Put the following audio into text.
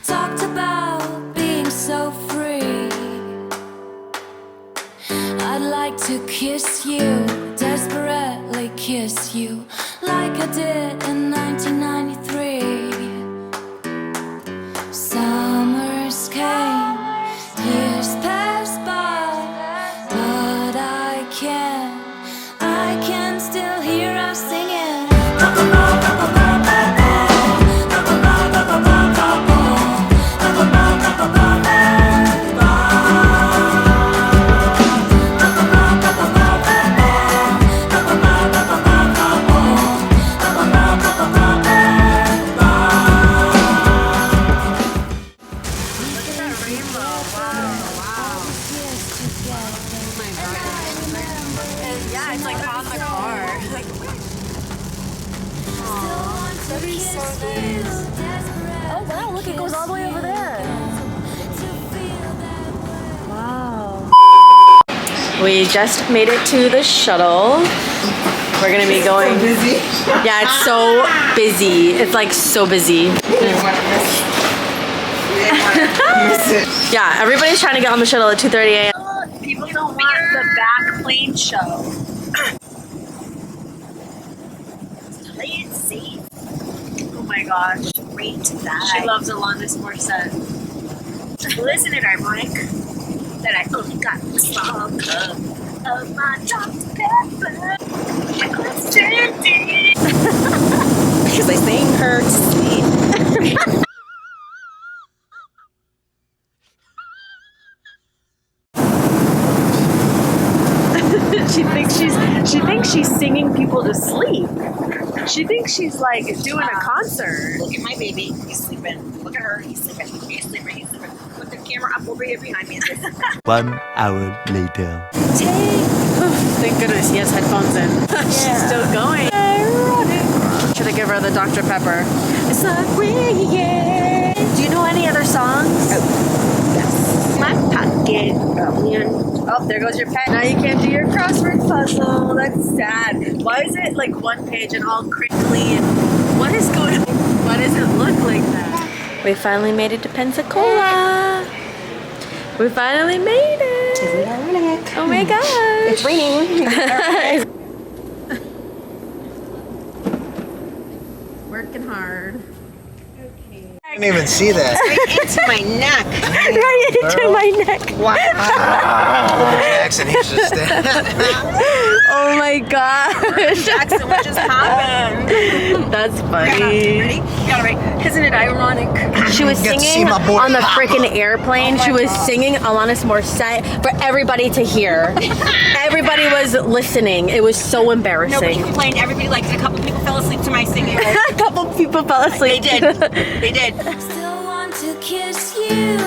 talked about being so free. I'd like to kiss you, desperately kiss you, like I did in 1993. Summers came, years passed by, but I can still hear us singing. Yeah, it's like on the car. Like, that is so nice. Oh wow, look, it goes all the way over there. Wow. We just made it to the shuttle. We're gonna be going. So busy. Yeah, it's so busy. It's like so busy. Yeah, everybody's trying to get on the shuttle at 2:30 a.m. People don't want the back plane show. Play it safe. Oh my gosh, great that. She loves Alanis Morissette. Well, isn't it ironic that I only got the song of my Dr. Pepper? Because I sang her to sleep. She thinks she's singing people to sleep. She thinks she's like doing a concert. Look at my baby. He's sleeping. Look at her. He's sleeping. He's sleeping. He's sleeping. Put the camera up over here behind me. 1 hour later. Thank goodness he has headphones in. She's still going. Should I give her the Dr. Pepper? It's like rain. Do you know any other songs? Oh, yes. My pocket. Oh, there goes your pen. Now you can't do your crossword puzzle. That's sad. Why is it like one page and all crinkly and what is going on? Why does it look like that? We finally made it to Pensacola. We finally made it. Isn't that ironic? Oh my gosh. It's raining. Working hard. I didn't even see that. Right into my neck. Right into my neck. Wow. Jackson, he's just Oh my gosh. Jackson, what just happened? That's funny. Ready? You got it right. Isn't it ironic? She was Get to see singing my boy on the Papa. freaking airplane. She was singing Alanis Morissette for everybody to hear. Everybody was listening. It was so Nobody embarrassing. complained. Everybody liked it. A couple people fell asleep to my singing. A couple people fell asleep. They did. They did. Still want to kiss you.